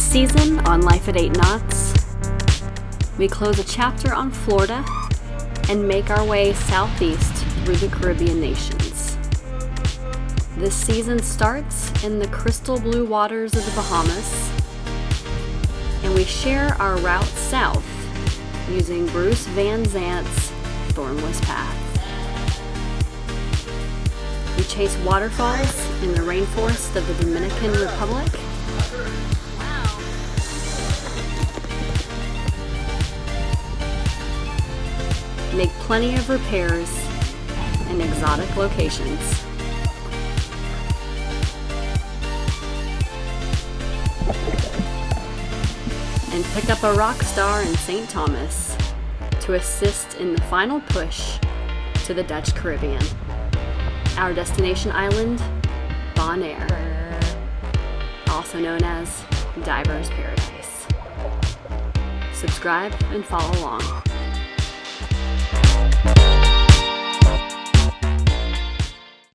This season on Life at 8 Knots, we close a chapter on Florida and make our way southeast through the Caribbean nations. This season starts in the crystal blue waters of the Bahamas, and we share our route south using Bruce Van Sant's Thornless Path. We chase waterfalls in the rainforest of the Dominican Republic. Make plenty of repairs in exotic locations. And pick up a rock star in St. Thomas to assist in the final push to the Dutch Caribbean. Our destination island, Bonaire, also known as Diver's Paradise. Subscribe and follow along.